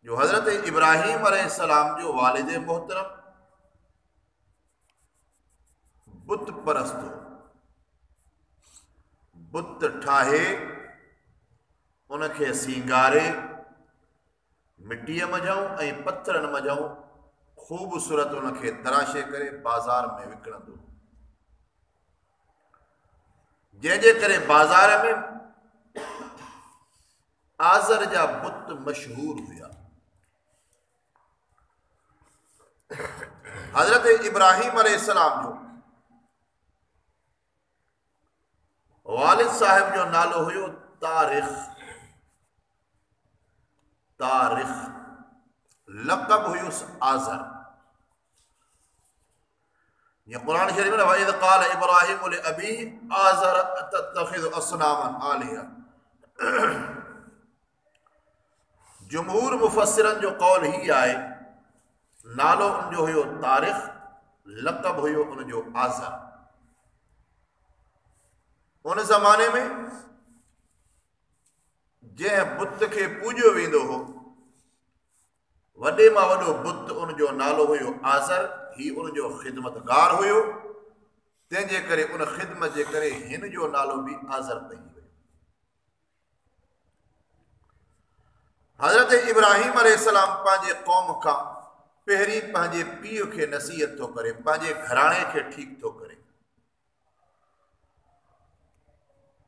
जो हजरत इब्राहीम अलैहिस्सलाम जो वालिद मोहतरम बुत परस्त हो, बुत ठाहे उनखे सींगारे मिट्टीअ मझऊं ऐं पत्थरनि मझऊं ख़ूबसूरत उनखे तराशे करे बाज़ार में विकिणंदो, जंहिंजे करे बाज़ार में आज़र जा बुत मशहूर हुआ। हजरत इब्राहीम अलैहिस्सलाम जो वालिद साहिब जो नालो हुयो तारिख। तारिख लक़ब हुयुस आज़र। ये कुरान शरीफ में वइज़ क़ाल इब्राहीम लिअबीही आज़र अतत्तखिज़ु असनामन आलिहा। जमहूर मुफस्सिरन जो कौल ही आए, नालो उनजो हुयो तारिख, लक़ब हुयो उनजो आज़र। उन ज़माने में जंहिं बुत खे पूॼियो वेंदो हो, वॾे मां वॾो बुत उनजो नालो हुयो आज़र। ही उनजो ख़िदमतगार हुयो, तंहिंजे करे उन ख़िदमत जे करे हिन जो नालो बि आज़र पइजी वियो। हज़रत इब्राहीम अलैहिस्सलाम पंहिंजे क़ौम खां पहिरीं पंहिंजे पीउ खे नसीहत थो करे, पंहिंजे घराणे खे ठीकु थो करे।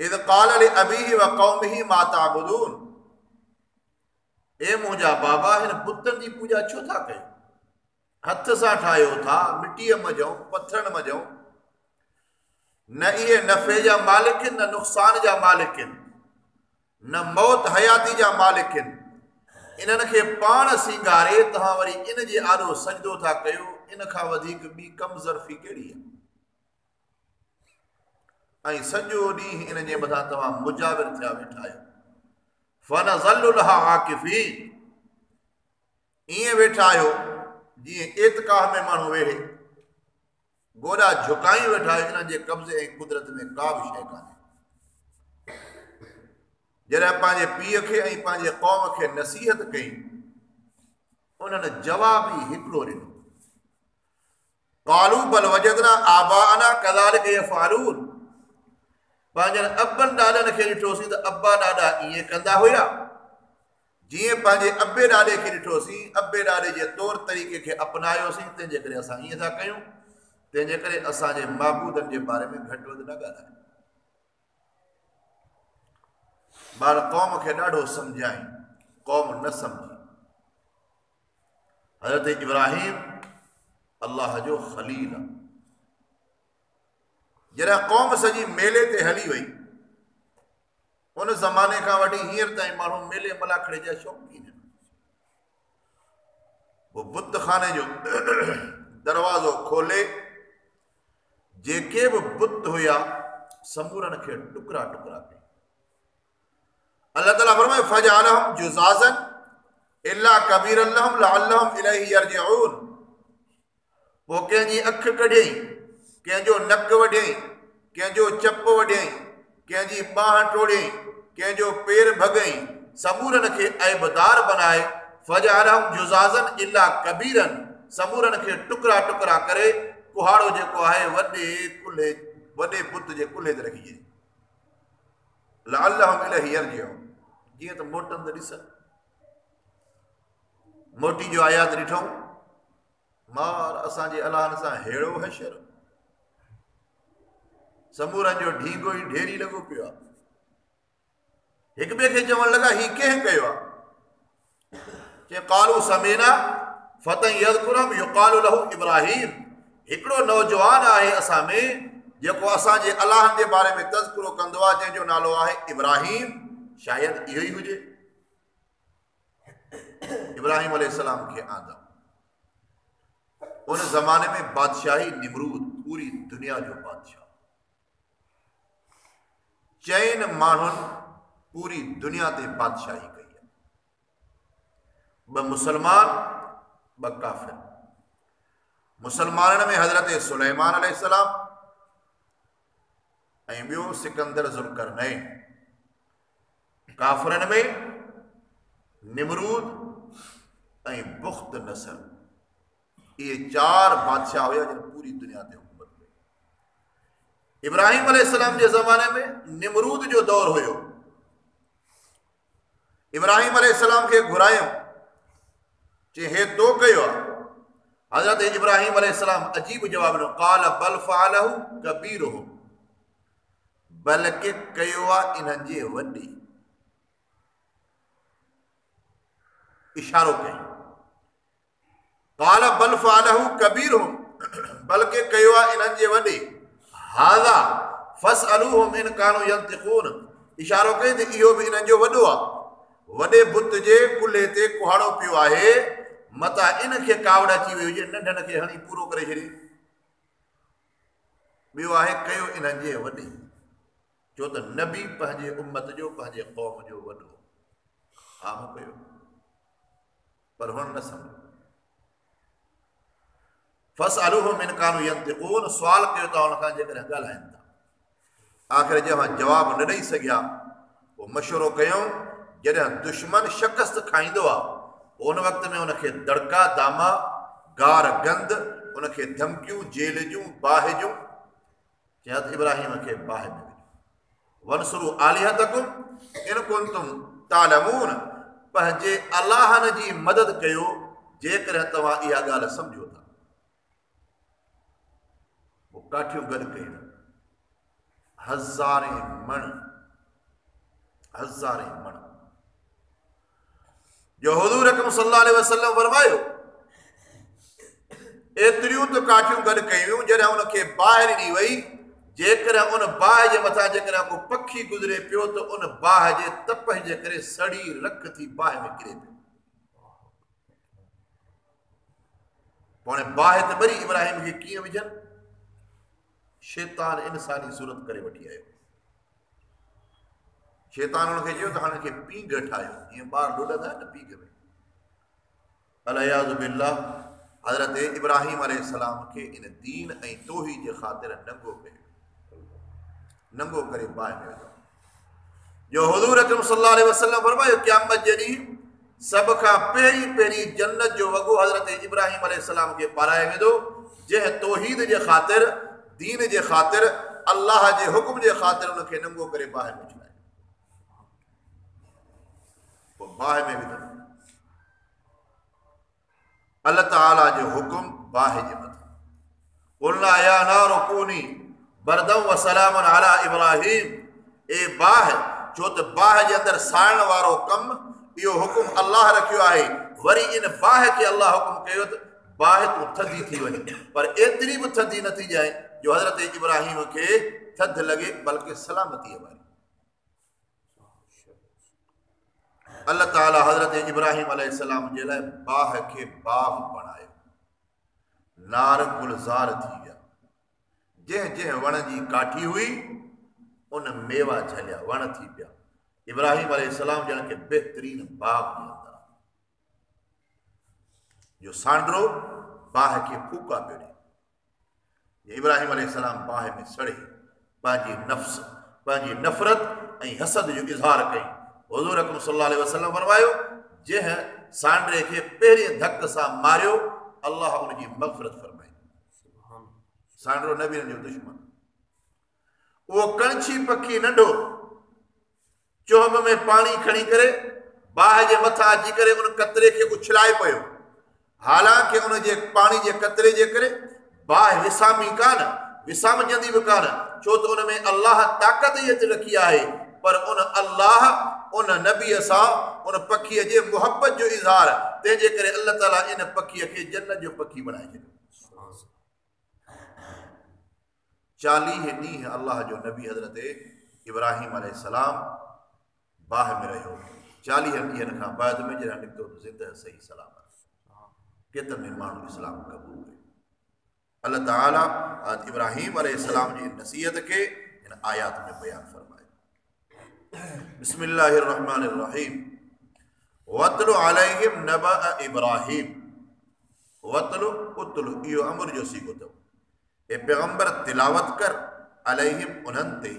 इज़ क़ाल लिअबीही व क़ौमिही मा ताबुदून, ए मुंहिंजा बाबा हिन बुतनि जी पूॼा छो था कयो? हथ सां ठाहियो था, मिट्टीअ मझऊं, पत्थरनि मझऊं। न इहे नफ़े जा मालिक आहिनि, न नुक़सान जा मालिक आहिनि, न मौत हयाती जा मालिक आहिनि। इन्हनि खे पाण सींगारे तव्हां वरी इन जे आॾो सजदो था कयो। इन खां वधीक ॿी कम ज़रफ़ी कहिड़ी आहे? ऐं सॼो ॾींहुं इन जे मथां तव्हां मुजाविर थिया वेठा आहियो। फनज़ल्लु लहा आकिफ़ीन, ईअं वेठा आहियो जीअं एतकाह में माण्हू वेठे, गोॾा झुकाई वेठा आहियो। इन्हनि जे कब्ज़े ऐं कुदरत में का बि शइ कान्हे। जॾहिं पंहिंजे पीउ खे ऐं पंहिंजे क़ौम खे नसीहत कई, उन्हनि जवाब ई हिकिड़ो ॾिनो, क़ालू बल वजदना आबाअना कज़ालिक यफ़अलून। पंहिंजनि अबनि ॾाॾनि खे ॾिठोसीं त अबा ॾाॾा ईअं कंदा हुया, जीअं पंहिंजे अबे ॾाॾे खे ॾिठोसीं, अबे ॾाॾे जे तौर तरीक़े खे अपनायोसीं, तंहिंजे करे असां ईअं था कयूं। तंहिंजे करे असांजे माबूदनि जे बारे में घटि वधि न ॻाल्हायूं। ॿार क़ौम खे ॾाढो सम्झाई, क़ौम न सम्झी। हज़रत इब्राहीम अल्लाह जो ख़लील आहे। जॾहिं क़ौम सॼी मेले ते हली वई, उन ज़माने खां वठी हींअर ताईं माण्हू मेले मलाखड़े जा शौक़ीन आहिनि। वो बुत खाने जो दरवाज़ो खोले, जेके बि बुत हुया समूरनि खे टुकड़ा टुकड़ा कई। अल्लाह ताला फरमाए फजअलहुम जुज़ाज़न इल्ला कबीरन लहुम लअल्लहुम इलैहि यरजिऊन। वो कंहिंजी अखि कढियईं, कंहिंजो नक वढियईं, कंहिंजो चप वढियईं, कंहिंजी बांह टोड़ियईं, कंहिंजो पेर भॻईं, समूरनि खे ऐबदार बनाए। फजअलहुम जुज़ाज़न इल्ला कबीरन, समूरनि खे टुकड़ा टुकड़ा करे कुहाड़ो जेको आहे वॾे बुत जे कुल्हे ते रखी छॾी। लअल्लहुम इलैहि यरजिऊन, जीअं त मोटनि त ॾिसनि। मोटी जो आयात ॾिठूं, मार असांजे अलाहनि सां हेड़ो हशर, समूरनि जो ढींगो ई ढेरी लॻो पियो आहे। हिक ॿिए खे चवण लॻा ही कंहिं कयो आहे? चए क़ालू समीना फतन यज़कुरहु युक़ालु लहू इब्राहीम। हिकिड़ो नौजवान आहे असां में जेको असांजे अलाहनि जे बारे में तज़किरो कंदो आहे, जंहिंजो नालो आहे इब्राहीम। शायदि इहो ई हुजे। इब्राहीम अलैहिस्सलाम खे आंदा। उन ज़माने में बादशाही निमरूद, पूरी दुनिया जो बादशाह। चइनि माण्हुनि पूरी दुनिया ते बादशाही कई आहे, ॿ मुसलमान, ॿ काफ़िर। मुसलमाननि में हज़रत सुलेमान अलैहिस्सलाम ऐं ॿियो सिकंदर ज़ुल्करनैन। काफ़िरनि में निमरूद ऐं बुख्त नसर, ये 4 बादशाह हुआ जिन पूरी दुनिया ते हुकूमत कई। इब्राहिम अलैहिस्सलाम जे ज़माने में निमरूद जो दौर हुयो। इब्राहिम अलैहिस्सलाम खे घुरायूं, चे हे तो कयो आहे। हज़रत इब्राहिम अलैहिस्सलाम अजीब जवाब ॾिनो, क़ाल बल फ़अलहु कबीरुहुम, बल्कि कयो आहे इन्हनि जे वॾे। इशारो कई, क़ाल बल फ़अलहु कबीरुहुम, बल्कि कयो आहे इन्हनि जे वॾे। हाज़ा फ़स्अलूहुम इन कानू यंतिक़ून, इशारो कई त इहो बि इन्हनि जो वॾो आहे। वॾे बुत जे कुल्हे ते कुहाड़ो पियो आहे, मता इनखे कावड़ अची वई हुजे, नंढनि खे हणी पूरो करे छॾे। ॿियो आहे कयो इन्हनि जे वॾे, छो त नबी पंहिंजे उम्मत जो, पंहिंजे क़ौम जो वॾो आम कयो, पर हुन न सम्झो। फ़स्अलूहुम इन कानू यंतिक़ून, सुवाल कयो त हुन खां जेकॾहिं ॻाल्हाइनि था। आख़िर जंहिं जवाब न ॾेई सघिया, पोइ मशवरो कयूं, जॾहिं दुश्मन शिकस्त खाईंदो आहे, उन वक़्त में उनखे दड़का दामा, गार गंद, उनखे धमकियूं, जेल जूं, बाहि जूं, चयत इब्राहिम खे बाहि में विझो। वनसुरु आलिहतकुम इन कुंतुम तालमून, पंहिंजे अलाहन जी मदद कयो जेकॾहिं तव्हां इहा ॻाल्हि सम्झो था। वो काठियूं गॾु कयूं, हज़ारे मण, हज़ारे मण, जो हुज़ूर अकरम सल्लल्लाहु अलैहि वसल्लम फरमायो, एतिरियूं त काठियूं गॾु कयूं जॾहिं उनखे बाहि ॾिनी वई, जेकॾहिं उन बाहि जे मथां जेकॾहिं को पखी गुज़रे पियो त उन बाहि जे तपह जे करे सड़ी रख थी बाहि में किरे पियो। पोइ बाहि त ॿरी इब्राहिम खे कीअं विझनि? शैतान इंसानी सूरत करे वठी आयो। शैतान उनखे चयो त हाणे खे पींघ ठाहियो, ईअं ॿार ॾोॾंदा आहिनि न पींघ में। अलियाज़ु बिल्लाह, हज़रत इब्राहिम अलैहिस्सलाम खे इन दीन ऐं तौहीद जे ख़ातिर नंगो कयो, नंगो करे बाहि में विधो। जो हुज़ूर अकरम सल्लल्लाहु अलैहि वसल्लम फरमायो, क़यामत जे ॾींहुं सभ खां पहिरीं पहिरीं जन्नत जो वॻो हज़रत इब्राहिम अलैहिस्सलाम खे पाराए वेंदो, जंहिं तौहीद जे ख़ातिर, दीन जे ख़ातिर, अल्लाह जे हुक्म जे ख़ातिर उनखे नंगो करे बाहि में छॾाए, पोइ बाहि में विधो। अल्लाह ताला जो हुक्म बाहि जे मथां, क़ुलना या नारु कूनी बरदम व सलामन अला इब्राहिम, ए बाहि, छो त बाहि जे अंदरि साड़ण वारो कमु इहो हुकुम अल्लाह रखियो आहे। वरी इन बाहि खे अल्लाह हुकुम कयो त बाहि तूं थधी थी वञे, पर एतिरी बि थधी न थी जाए जो हज़रत इब्राहिम खे थधि लॻे, बल्कि सलामतीअ वारी। अल्लाह ताला हज़रत इब्राहिम अलैहिस्सलाम जे लाइ बाहि खे बाग़ बणायो, नार गुलज़ार थी विया, जंहिं जंहिं वण जी काठी हुई उन मेवा झलिया, वण थी पिया। इब्राहिम अलैहिस्सलाम ॼण के बेहतरीन बाग़ जे अंदरि, जो सांडरो बाहि खे फूका पियो ॾे। इब्राहिम अलैहिस्सलाम बाहि में सड़े पंहिंजी नफ़्स, पंहिंजी नफ़रत ऐं हसद जो इज़हार कई। हुज़ूर अकरम सल्लल्लाहु अलैहि वसल्लम फरमायो, जंहिं सांडरे खे पहिरें धक सां मारियो, अल्लाह उनजी मग़फ़िरत फरमाई। सांडरो नबीअनि जो दुश्मन, उहो कणछी पखी नंढो चोहब में पानी खणी करे बाहि जे मथां अची करे उन कतरे खे उछलाए पियो। हालांकि उन जे पाणी जे कतरे जे करे बाहि विसामी कान, विसामजंदी बि कान, छो त उन में अल्लाह ताक़त ई रखी आहे, पर उन अल्लाह उन नबीअ सां उन पखीअ जे मुहबत जो इज़हार, तंहिंजे करे अल्लाह ताला इन पखीअ खे जन्नत जो पखी बणाए छॾियो। 40 ॾींहं अल्लाह जो नबी हज़रत इब्राहिम अलैहिस्सलाम बाहि में रहियो। 40 ॾींहंनि खां बाद में जॾहिं निकितो त ज़िंदह सही सलामत। केतिरनि माण्हू इस्लाम क़बूल कयो। अल्लाह ताला इब्राहिम अलैहिस्सलाम जी नसीहत खे इन आयात में बयान फरमायो। बिस्मिल्लाहिर रहमानिर रहीम। वतलु अलैहिम नबअ इब्राहिम। वतलु उतलु इहो अमर जो सीगो अथव। ए पैगंबर तिलावत कर अलैहिम उन्हनि ते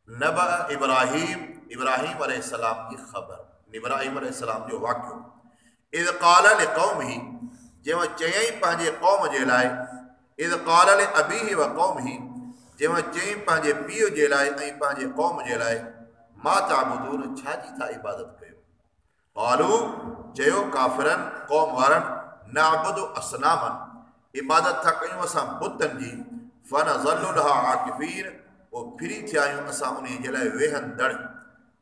नबअ इब्राहिम, इब्राहिम अलैहिस्सलाम की ख़बर, इब्राहिम अलैहिस्सलाम जो वाक़ियो। इद क़ाल लिक़ौमिही जंहिं चयईं पंहिंजे क़ौम जे लाइ, इद क़ाल लिअबीही व क़ौमिही जंहिं चयईं पंहिंजे पीउ जे लाइ ऐं पंहिंजे क़ौम जे लाइ, मा ताबुदून छा जी था इबादत कयो। क़ालू चयो काफ़िरन क़ौम वारनि, नअबुदु असनामन इबादत था कयूं असां बुतनि जी, फनज़ल्लु लहा आकिफ़ीन पोइ फिरी थिया आहियूं असां उन जे लाइ वेहंदड़।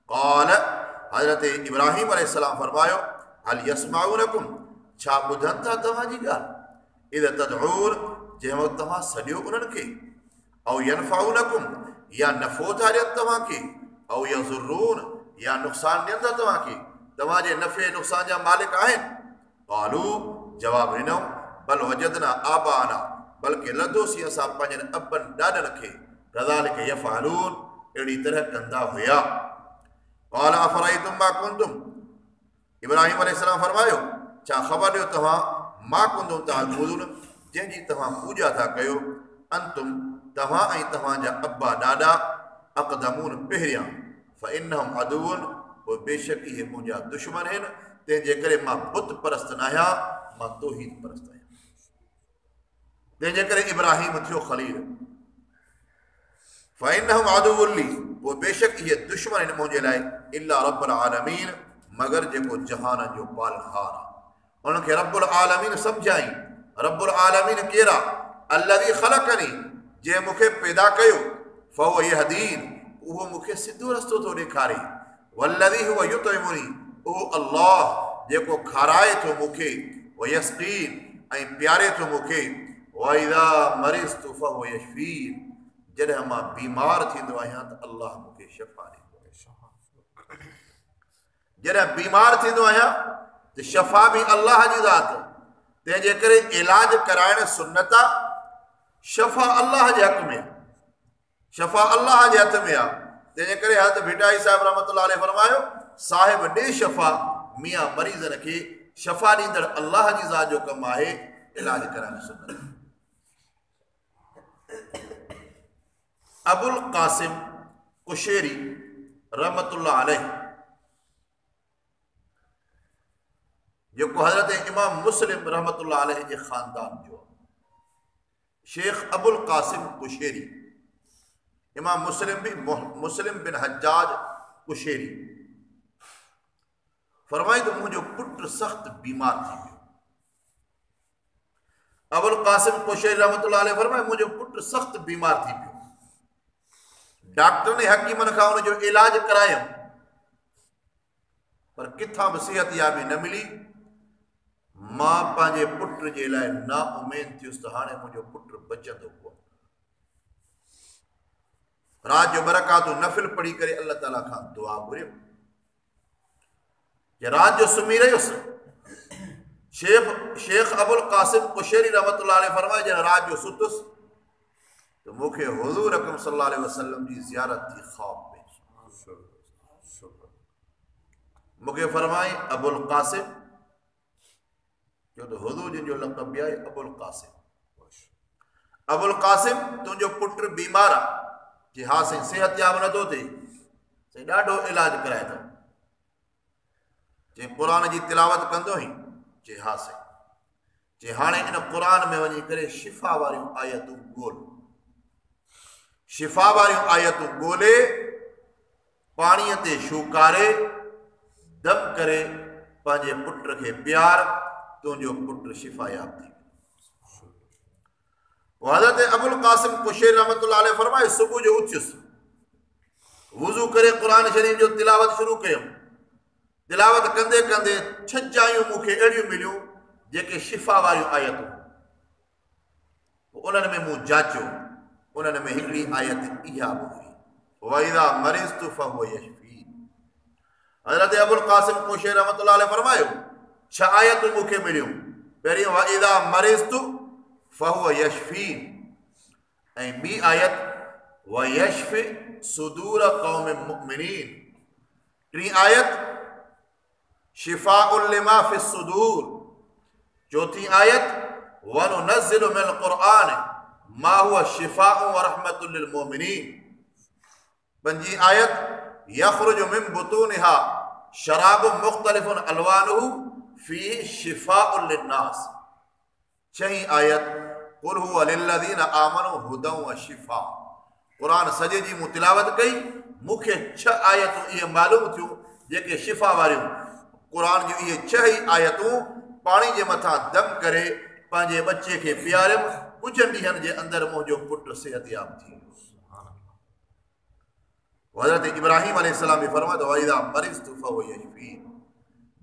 क़ाल हज़रत इब्राहीम अलैहिस्सलाम फरमायो, हल यस्माऊनकुम छा ॿुधनि था तव्हांजी ॻाल्हि, इद तदऊन जंहिं वक़्तु तव्हां सॼो उन्हनि खे, औ यनफाउनकुम या नफ़ो था ॾियनि तव्हांखे, औ यज़ुरून या नुक़सान ॾियनि था तव्हांखे, तव्हांजे नफ़े नुक़सान जा मालिक आहिनि। क़ालू जवाब ॾिनऊं, बल वजदना आबाना बल्कि लधोसीं असां पंहिंजनि अबनि ॾाॾनि खे, कज़ालिक यफ़अलून अहिड़ी तरह कंदा हुया। क़ाल अफ़रअय्तुम मा कुंतुम इब्राहीम अलैहिस्सलाम फरमायो, छा ख़बर ॾियो तव्हां मा कुंतुम तअबुदून जंहिंजी तव्हां पूॼा था कयो, अंतुम तव्हां ऐं तव्हांजा अब्बा ॾाॾा, अक़दमून पहिरियां, फ़इन्नहुम अदुव्वुन पोइ बेशक इहे मुंहिंजा दुश्मन आहिनि, तंहिंजे करे मां बुत परस्त न आहियां, मां तौहीद परस्त आहियां। तंहिंजे करे इब्राहीम थियो ख़लील। फ़इन्नहुम अदुव्वुन ली पोइ बेशक इहे दुश्मन आहिनि मुंहिंजे लाइ, इल्ला रब्बुल आलमीन मगर जेको जहान जो पालनहार आहे। उनखे रब्बुल आलमीन सम्झाई। रब्बुल आलमीन केरा, अल्लज़ी ख़लक़नी जंहिं मूंखे पैदा कयो, फ़हुव यहदीन उहो मूंखे सिधो रस्तो थो ॾेखारे, वल्लज़ी हुव युतइमुनी उहो अल्लाह जेको खाराए थो मूंखे, व यस्क़ीन ऐं प्यारे थो मूंखे, व इज़ा मरिज़्तु फ़हुव यशफ़ीन जॾहिं मां बीमार थींदो आहियां त अल्लाह मूंखे शफ़ा ॾींदो आहे। जॾहिं बीमार थींदो आहियां त शफ़ा बि अल्लाह जी ज़ात, तंहिंजे करे इलाज कराइण सुन्नत आहे, शफ़ा अल्लाह जे हक़ में, शफ़ा अल्लाह जे हथ में आहे। तंहिंजे करे हज़रत भिटाई साहिब रहमतुल्लाह अलैह फरमायो, साहिब ॾे शफ़ा मियां मरीज़नि खे, शफ़ा ॾींदड़ अल्लाह जी ज़ात जो कमु आहे, इलाज कराइण सुन्नत। अबुल क़ासिम कुशेरी रहमतुल्लाह अलैह जेको हज़रत इमाम मुस्लिम रहमतुल्लाह अलैह जे ख़ानदान जो, शेख अबुल क़ासिम कुशेरी, इमाम मुस्लिम बिन हज्जाज कुशेरी फरमाई तो मुंहिंजो पुटु सख़्त बीमार थी वियो। अबुल क़ासिम कुशेरी रहमतुल्लाह अलैह फरमाए मुंहिंजो पुटु सख़्त बीमार थी पियो। डॉक्टर ने हकीमनि खां उनजो इलाज करायमि पर किथां बि सिहतयाबी न मिली। मां पंहिंजे पुट जे लाइ ना उमेद थियुसि त हाणे मुंहिंजो पुटु बचंदो कोन। रात जो बरकातूं नफ़िल पढ़ी करे अल्लाह ताला खां दुआ घुरियो। रात जो सुम्ही रहियुसि। शेख अबुल क़ासिम कुशेरी रहमतुल्लाह अलैह फरमाए जॾहिं रात जो सुतुसि तो मूंखे हुज़ूर अकरम सल्लल्लाहु अलैहि वसल्लम जी ज़ियारत थी ख़्वाब में। मूंखे फरमाई अबुल क़ासिम, जो तो हुज़ूर जिन जो लक़ब बि आहे अबुल क़ासिम। अबुल क़ासिम तुंहिंजो पुटु बीमार आहे। जे हा साईं सिहतयाब नथो थिए, साईं ॾाढो इलाज कराए थो। जे क़ुरान जी तिलावत कंदो हुई? जे हा साईं। जे हाणे इन क़ुरान में वञी करे शिफ़ा वारियूं आयतूं ॻोल्ह, शिफ़ा वारियूं आयतूं ॻोल्हे पाणीअ ते शूकारे दम करे पंहिंजे पुट खे प्यार, तुंहिंजो पुटु शिफ़ायाब थी। हज़रत अबुल क़ासिम कुशेरी रहमतुल्लाह अलैह फरमाए सुबुह जो उथियुसि, वुज़ू करे क़ुरान शरीफ़ जो तिलावत शुरू कयुमि। तिलावत कंदे कंदे 6 जायूं मूंखे अहिड़ियूं मिलियूं जेके शिफ़ा वारियूं आयतूं। उन्हनि में मूं जाचियो, उन्हनि में हिकिड़ी आयत इहा बि हुई, वइज़ा मरिज़्तु फ़हुव यशफ़ीन। हज़रत अबुल क़ासिम कुशेरी रहमतुल्लाह अलैह फरमायो 6 आयतूं मूंखे मिलियूं। पहिरीं वइज़ा मरिज़्तु फ़हुव यशफ़ीन ऐं ॿी आयत व यशफ़ि सुदूर क़ौम मुमिनीन। टी आयत शिफ़ाउल लिमा फ़ि सुदूर। चौथी आयत वनुनज़्ज़िलु मिनल क़ुरआन मा हुवा शिफ़ाउन व रहमतुल लिल मुमिनीन। पंजी आयत यख़रुजु मिन बुतूनिहा शराबुन मुख़्तलिफ़ुन अलवानुहु फीहि शिफाउन लिन्नास। चई आयत कुल हुवा लिल्लज़ीना आमनू हुदन व शिफा। क़ुरान सॼे जी मूं तिलावत कई, मूंखे 6 आयतूं इहे मालूम थियूं जेके शिफ़ा वारियूं। क़ुरान जूं इहे 6 ई आयतूं पाणी जे मथां दम करे पंहिंजे बचे खे पीआरियमि, कुझु ॾींहंनि जे अंदरि मुंहिंजो पुटु सिहतयाब थी वियो। हज़रत इब्राहिम अलैहिस्सलाम बि फरमायो त वइज़ा मरिज़तु फहुव यशफ़ीन।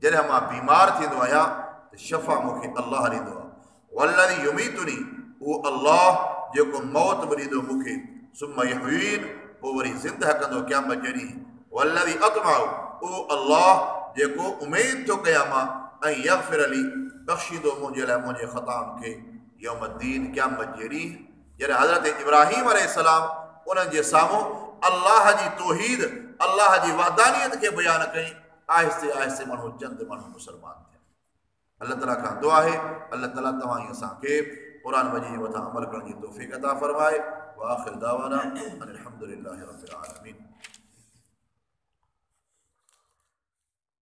जॾहिं मां बीमार थींदो आहियां त शफ़ा मूंखे अल्लाह ॾींदो आहे। वल्लज़ी युमीतुनी, उहो अल्लाह जेको मौत बि ॾींदो मूंखे, सुम्म युहयीन, पोइ वरी ज़िंदह कंदो क़यामत जे ॾींहुं। वल्लज़ी अतमउ, उहो अल्लाह जेको उमेद थो कयां मां, ऐं यग़फिर ली, बख़्शींदो मुंहिंजे लाइ मुंहिंजे ख़ताउनि खे, यौमद्दीन, क़यामत जे ॾींहुं। जॾहिं हज़रत इब्राहिम अलैहिस्सलाम उन्हनि जे साम्हूं अल्लाह जी तौहीद, अल्लाह जी वहदानियत खे बयानु कई, आहिस्ते आहिस्ते माण्हू चंद माण्हू मुसलमान थिया। अल्लाह ताला खां दुआ आहे अल्लाह ताला तव्हां असांखे क़ुरान मजीद जे मथां अमल करण जी तौफ़ीक़ अता फ़रमाए। व आख़िर दावाना अनिल हम्दुलिल्लाहि रब्बिल आलमीन।